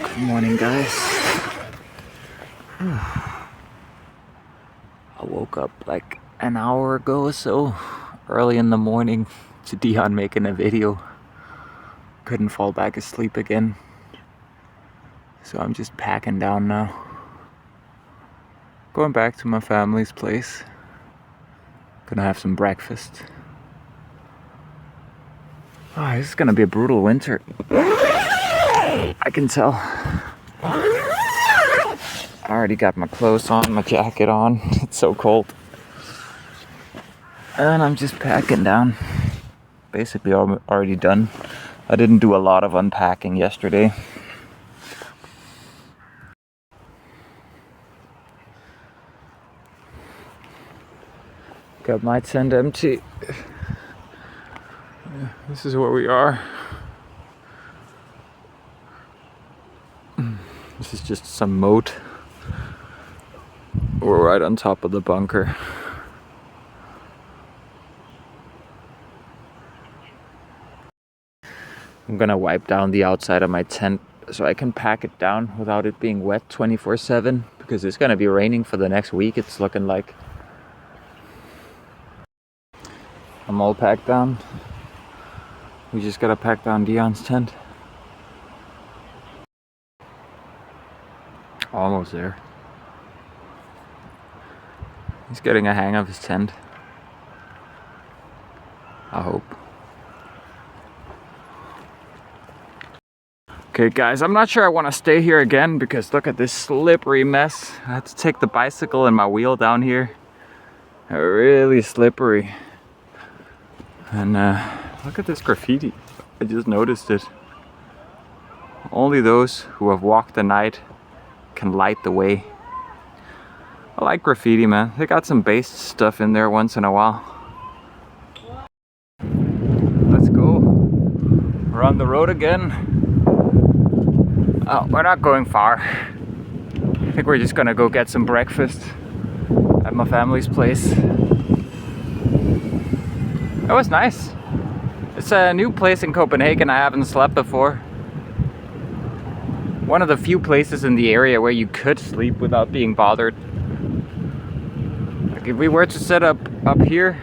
Good morning, guys. I woke up like an hour ago or so, early in the morning, to Dion making a video. Couldn't fall back asleep again. So I'm just packing down now. Going back to my family's place. Gonna have some breakfast. Oh, this is gonna be a brutal winter. I can tell. I already got my clothes on, my jacket on. It's so cold. And I'm just packing down. Basically already done. I didn't do a lot of unpacking yesterday. Got my tent empty. This is where we are. This is just some moat. We're right on top of the bunker. I'm gonna wipe down the outside of my tent so I can pack it down without it being wet 24/7, because it's gonna be raining for the next week, it's looking like. I'm all packed down. We just gotta pack down Dion's tent. Almost there. He's getting a hang of his tent. I hope. Okay guys, I'm not sure I want to stay here again because look at this slippery mess. I had to take the bicycle and my wheel down here. They're really slippery. And look at this graffiti. I just noticed it. Only those who have walked the night can light the way. I like graffiti, man. They got some bass stuff in there once in a while. Let's go. We're on the road again. Oh, we're not going far. I think we're just gonna go get some breakfast at my family's place. It was nice. It's a new place in Copenhagen I haven't slept before. One of the few places in the area where you could sleep without being bothered. Like if we were to set up here,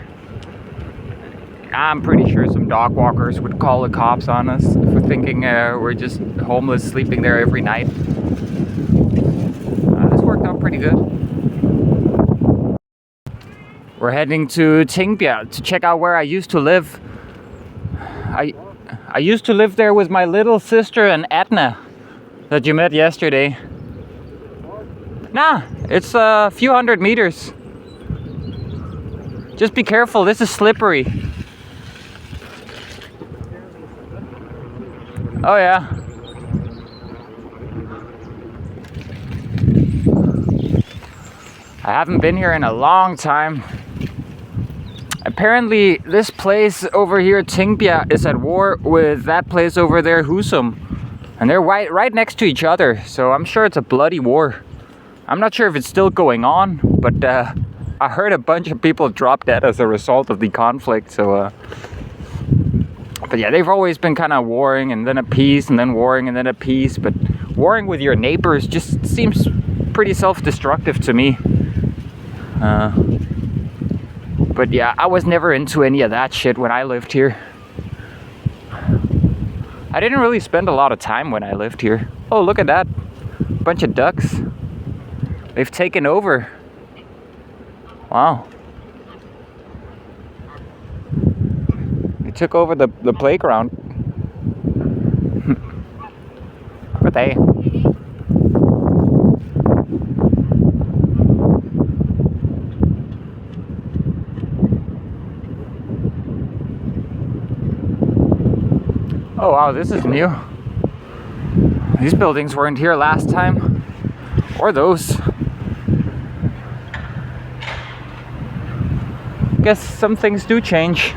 I'm pretty sure some dog walkers would call the cops on us for thinking we're just homeless sleeping there every night. This worked out pretty good. We're heading to Tingbjerg to check out where I used to live. I used to live there with my little sister and Adna that you met yesterday. Nah, it's a few hundred meters. Just be careful, this is slippery. Oh yeah. I haven't been here in a long time. Apparently this place over here, Tingbjerg, is at war with that place over there, Husum. And they're right next to each other, so I'm sure it's a bloody war. I'm not sure if it's still going on, but I heard a bunch of people drop dead as a result of the conflict, so but yeah, they've always been kind of warring and then a peace and then warring and then a peace. But warring with your neighbors just seems pretty self-destructive to me. But yeah, I was never into any of that shit when I lived here. I didn't really spend a lot of time when I lived here. Oh, look at that. Bunch of ducks. They've taken over. Wow. They took over the playground. Look at that. Oh wow, this is new. These buildings weren't here last time. Or those. Guess some things do change.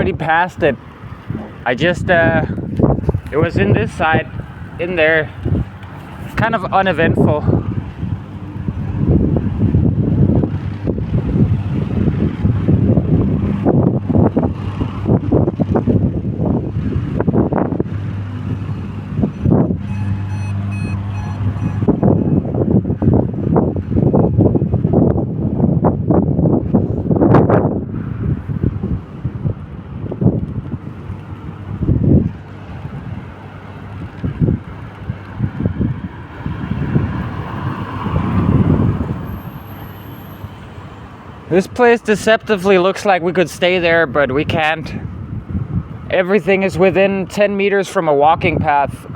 already passed it. I just, it was in this side, in there, kind of uneventful. This place deceptively looks like we could stay there, but we can't. Everything is within 10 meters from a walking path.